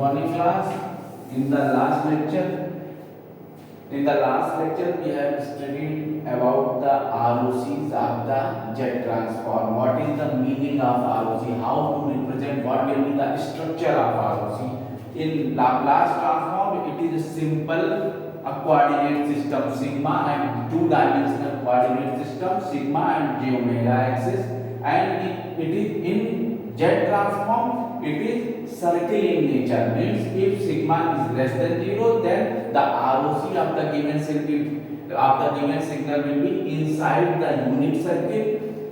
morning class. In the last lecture we have studied about the ROCs of the jet transform. What is the meaning of ROC? How to represent? What will be the structure of ROC? In Laplace transform, it is a simple coordinate system sigma and two-dimensional coordinate system sigma and j omega axis, and it is in jet transform it is circle in nature, means if sigma is less than 0 then the ROC of the given signal will be inside the unit circle,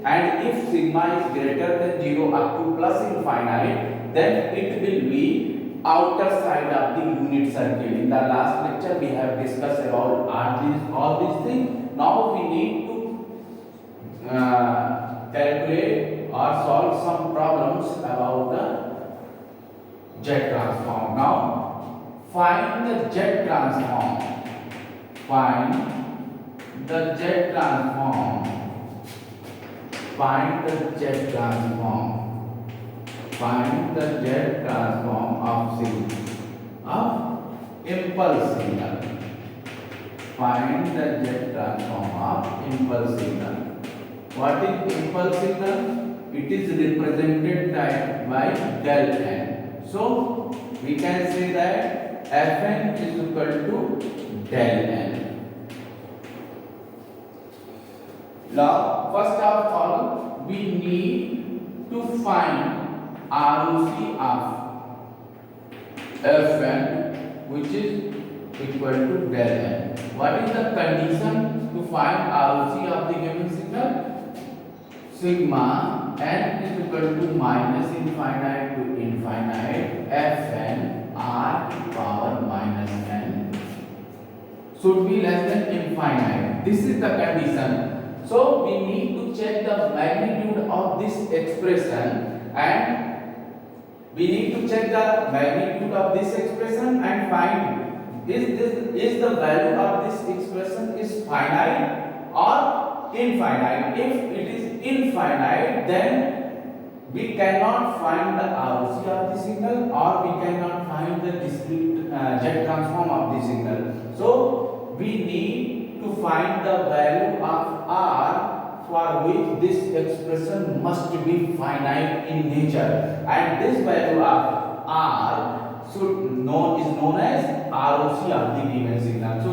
and if sigma is greater than 0 up to plus infinite then it will be outer side of the unit circle. In the last lecture we have discussed about all these things. Now we need to calculate or solve some problems about the jet transform. Now find the jet transform. Find the jet transform. Find the jet transform. Find the jet transform of impulse signal. Find the jet transform of impulse signal. What is impulse signal? It is represented by del n. So we can say that Fn is equal to del n. Now first of all we need to find ROC of Fn, which is equal to del n. What is the condition to find ROC of the given signal? Sigma n is equal to minus infinite to infinite Fn r to power minus n should be less than infinite. This is the condition. So we need to check the magnitude of this expression, and we need to check the magnitude of this expression and find is the value of this expression is finite or infinite. If it is infinite, then we cannot find the ROC of the signal, or we cannot find the discrete jet transform of the signal. So we need to find the value of R for which this expression must be finite in nature, and this value of R is known as ROC of the given signal. So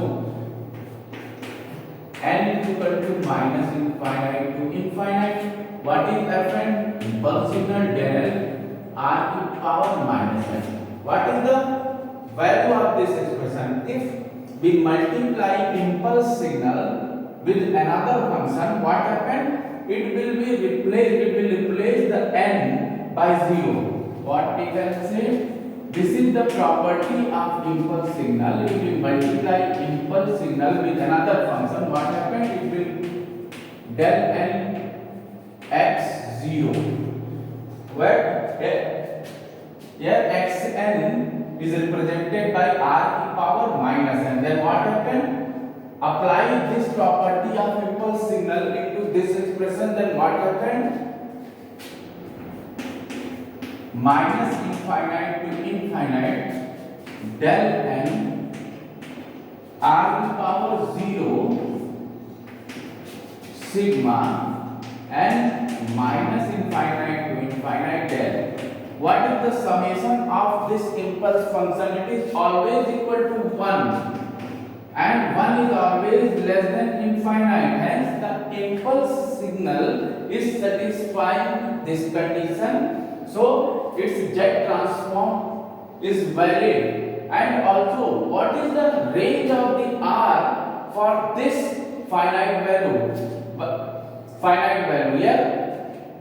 n is equal to minus infinite to infinite. What is Fn? Impulse signal del r to power minus n. What is the value of this expression? If we multiply impulse signal with another function, what happened? It will replace the n by 0. What we can say? This is the property of impulse signal. If we multiply impulse signal with another function, what happened? It will del n x 0. Where here xn is represented by r to power minus n. Then what happened? Apply this property of impulse signal into this expression, then what happened? Minus infinite to infinite del n r to power 0 sigma and minus infinite to infinite del. What is the summation of this impulse function? It is always equal to 1. And 1 is always less than infinite. Hence the impulse signal is satisfying this condition. So its jet transform is valid. And also, what is the range of the R for this finite value? Here,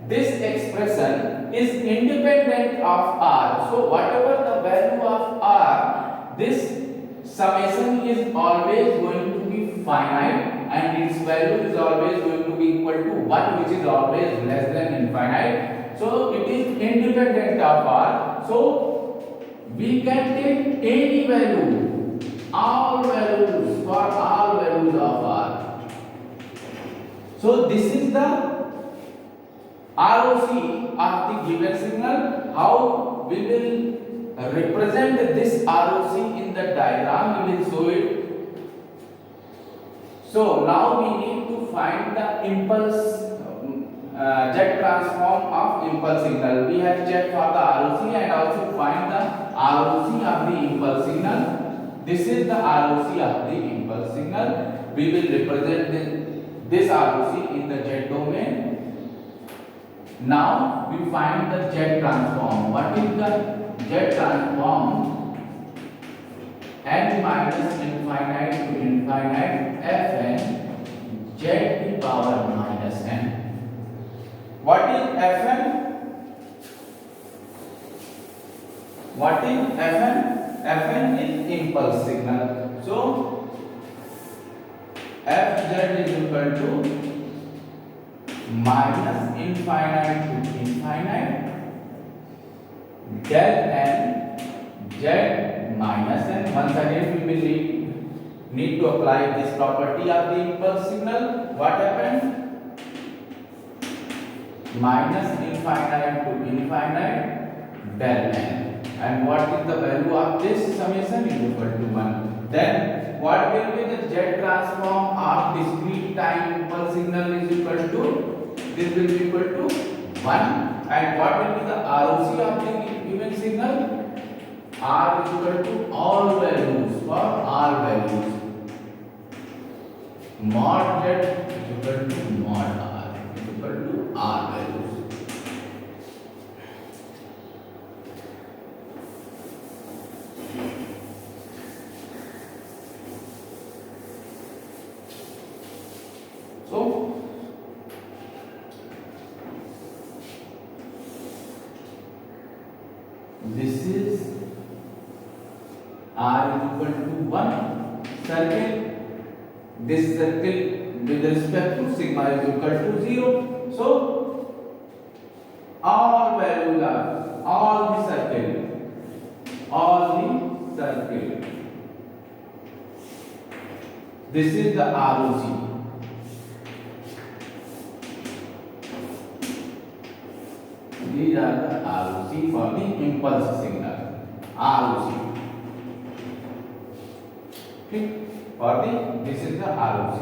this expression is independent of R. So whatever the value of R, this summation is always going to be finite, and its value is always going to be equal to 1, which is always less than infinite. So it is independent of R. So we can take any value, all values for all values of R. So this is the ROC of the given signal. How we will represent this ROC in the diagram, we will show it. So now we need to find the impulse jet transform of impulse signal. We have checked for the ROC and also find the ROC of the impulse signal. This is the ROC of the impulse signal. We will represent this ROC in the jet domain. Now we find the jet transform. What is the jet transform? N minus infinite to infinite Fn jet to power minus n. What is Fn? What is Fn? Fn is impulse signal. So Fz is equal to minus infinite to infinite del n z minus n. Once again we will need to apply this property of the impulse signal. What happened? Minus infinite to infinite del n. And what is the value of this summation? Is equal to 1. Then what will be the jet transform of discrete time impulse signal is equal to, this will be equal to 1. And what will be the ROC of the given signal? R is equal to all values for R values. Mod z is equal to mod R is equal to R values. So this is R is equal to 1 circle. This circle with respect to sigma is equal to 0. So all values are all the circle. This is the ROC. These are the ROC for the impulse signal. ROC. Okay. This is the ROC.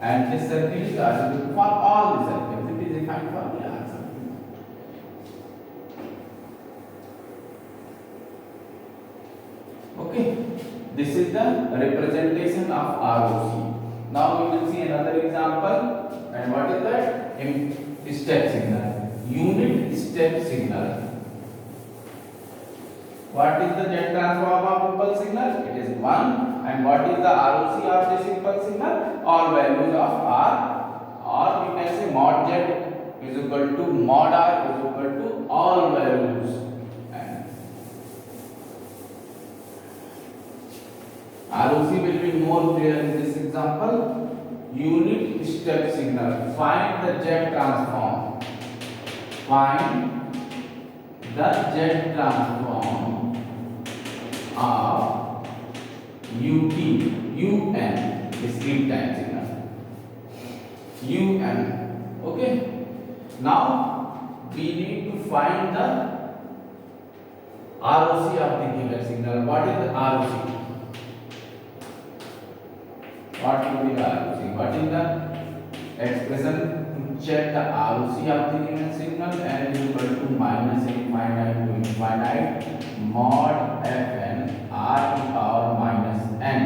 And this circle is ROC for all the circles. It is defined for the R circle. Okay. This is the representation of ROC. Now we will see another example. And what is that? Step signal. Unit step signal. What is the jet transform of impulse signal? It is 1. And what is the ROC of this impulse signal? All values of R, or you can say mod z is equal to mod R is equal to all values. And ROC will be more clear in this example. Unit step signal. Find the jet transform. Find the jet transform of UN, discrete time signal. UN. Okay. Now we need to find the ROC of the given signal. What is the ROC? What will be the ROC? What is the expression to check the ROC of the given signal? N is equal to minus infinite to infinite mod Fn R to power minus n.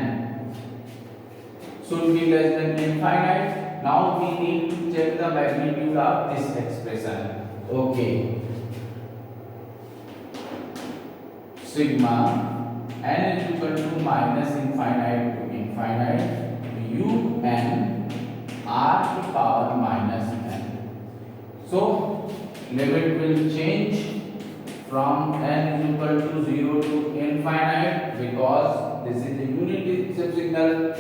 Should be less than infinite. Now we need to check the magnitude of this expression. Okay. Sigma n is equal to minus infinite to infinite un r to power minus n. So limit will change from n is equal to 0 to infinite, because this is the unit step signal.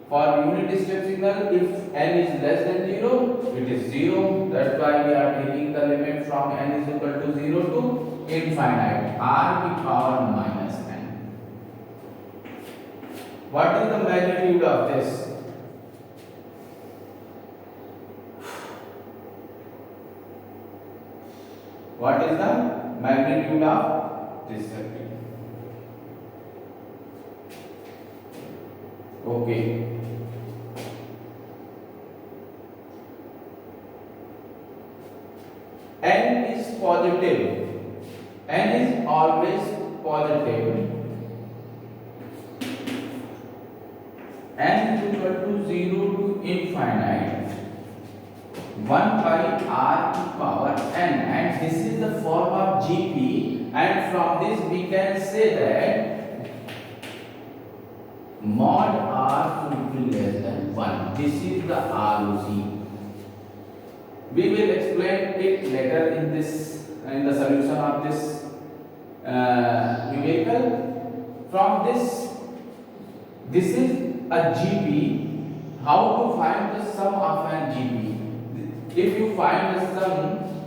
For unit step signal, if n is less than 0, it is 0. That's why we are taking the limit from n is equal to 0 to infinite, r to power minus n. What is the magnitude of this? What is the magnitude of this circuit. Okay. N is positive. N is always positive. N is equal to 0 to infinite 1 by r to power n, and this is the form of GP, and from this we can say that mod r should be less than 1. This is the ROC. We will explain it later in the solution of this numerical. From this is a GP. How to find the sum of an GP? If you find the sum,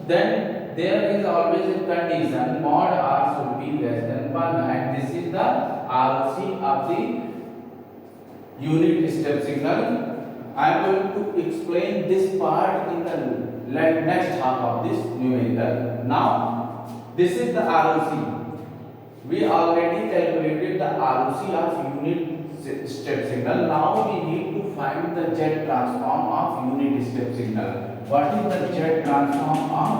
then there is always a condition mod r should be less than 1, and this is the ROC of the unit step signal. I am going to explain this part in the next half of this numerical. Now, this is the ROC. We already calculated the ROC of unit step signal. Now we need to find the Z transform of unit step signal. What is the Z transform of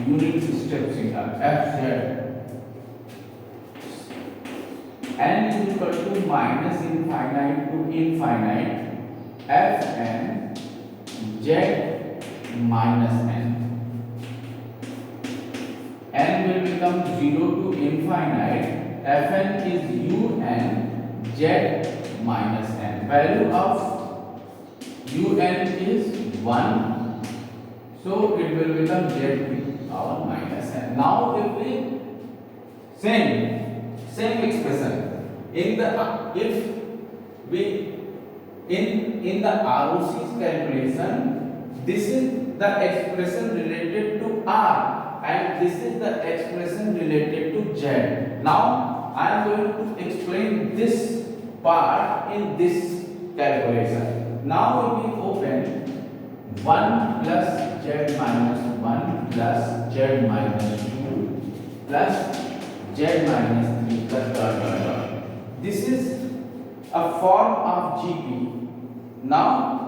unit step signal? Fz. N is equal to minus infinite to infinite Fn Z minus n. N will become 0 to infinite. Fn is un Z minus n. Value of un is 1. So it will become Z to power minus n. Now if we same expression in the ROC's calculation, this is the expression related to R and this is the expression related to Z. Now I am going to explain this part in this calculation. Now if we open 1 plus Z minus 1 plus Z minus 2 plus Z minus 3 plus dot. This is a form of GP. Now,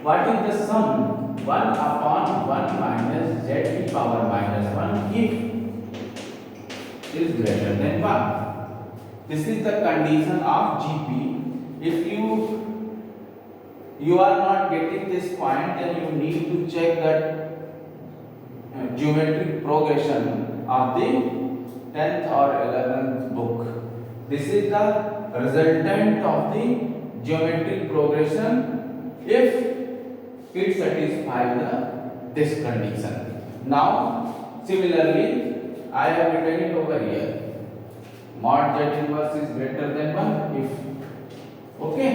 what is the sum? 1 upon 1 minus Z to power minus 1 if is greater than 1. This is the condition of GP. If you are not getting this point, then you need to check that geometric progression of the 10th or 11th book. This is the resultant of the geometric progression if it satisfies this condition. Now, similarly, I have written it over here. Mod Z inverse is greater than 1 if, okay.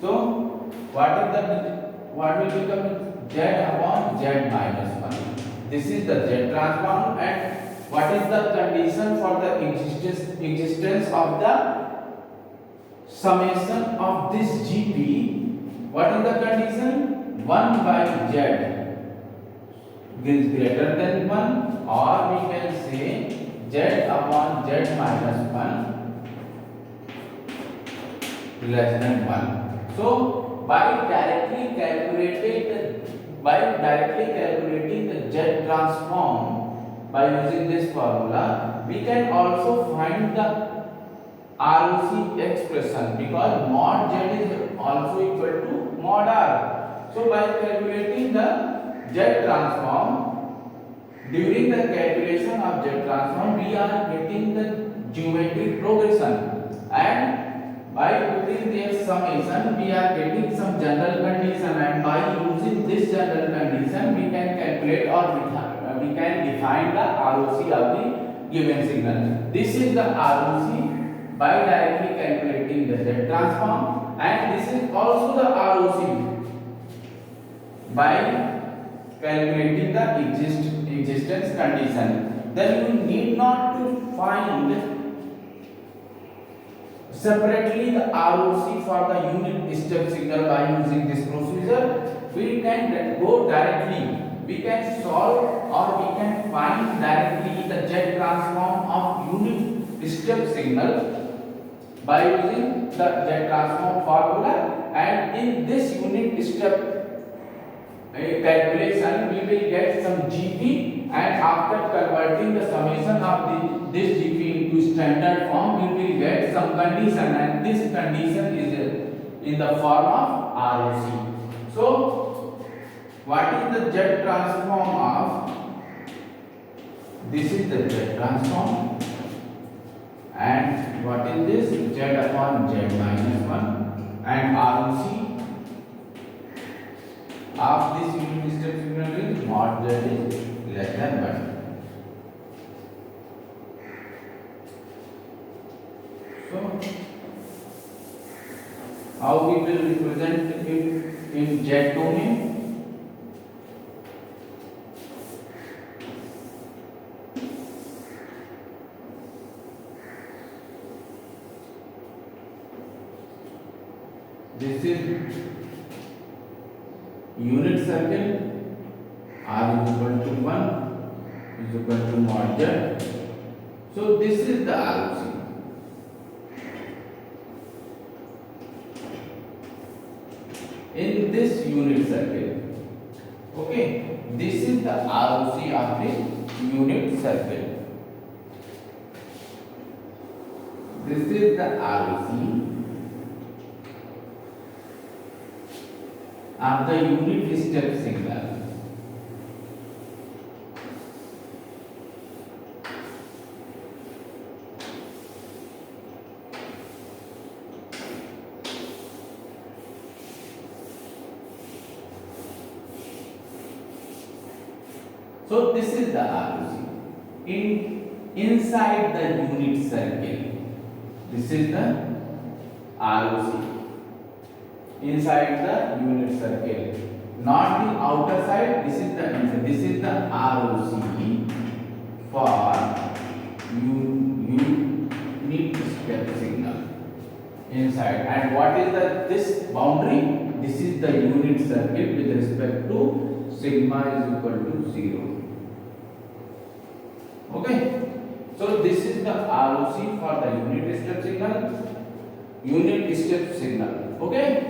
So, what will become Z upon Z minus 1? This is the Z transform, and what is the condition for the existence of the summation of this GP? What is the condition? 1 by Z is greater than 1, or we can say Z upon Z minus 1 less than 1. So, by directly calculating the Z transform by using this formula, we can also find the ROC expression, because mod Z is also equal to mod R. So, by calculating the Z transform, during the calculation of Z transform, we are getting the geometric progression, and by putting their summation, we are getting some general condition, and by using this general condition, we can calculate or we can define the ROC of the given signal. This is the ROC by directly calculating the Z transform, and this is also the ROC by calculating the existence condition. Then you need not to find separately the ROC for the unit step signal by using this procedure. We can go directly. We can solve or we can find directly the Z transform of unit step signal by using the Z transform formula, and in this unit step calculation we will get some GP, and after converting the summation of this GP into standard form we will get some condition, and this condition is in the form of ROC. So what is the Z transform of, this is the Z transform, and what is this, Z upon Z minus 1, and ROC of this unit step signal is mod Z is less than 1. So how we will represent it in Z domain? This is unit circle, R is equal to 1 is equal to mod Z. So this is the ROC. In this unit circle, okay, this is the ROC of the unit circle. This is the ROC of the unit step signal. So this is the ROC. Inside the unit circle, this is the ROC. Inside the unit circle, not the outer side. This is the inside. This is the ROC for unit step signal inside. And what is this boundary? This is the unit circle with respect to sigma is equal to 0. Okay. So this is the ROC for the unit step signal. Unit step signal. Okay.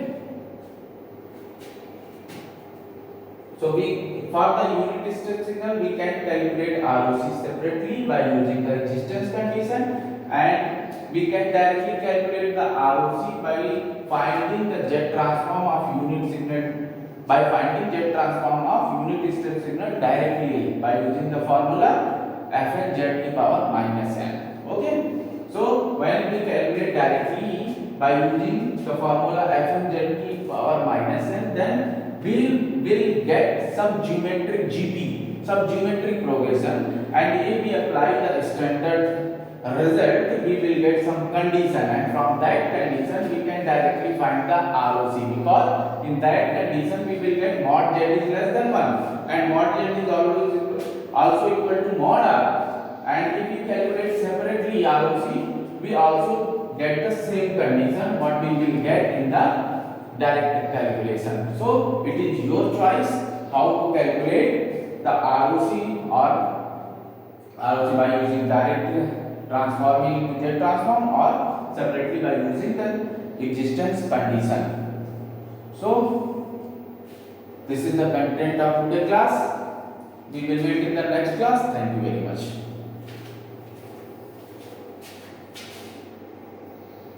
So for the unit step signal we can calculate ROC separately by using the resistance condition, and we can directly calculate the ROC by finding the Z transform of unit signal, by finding Z transform of unit step signal directly by using the formula Fn Z to power minus n. Okay. So when we calculate directly by using the formula Fn Z to power minus n, then we will get some geometric GP, some geometric progression, and if we apply the standard result, we will get some condition, and from that condition we can directly find the ROC, because in that condition we will get mod Z is less than 1, and mod Z is also equal to mod R, and if we calculate separately ROC, we also get the same condition what we will get in the direct calculation. So it is your choice how to calculate the ROC by using direct transforming into Z transform, or separately by using the existence condition. So this is the content of today's class. We will meet in the next class. Thank you very much.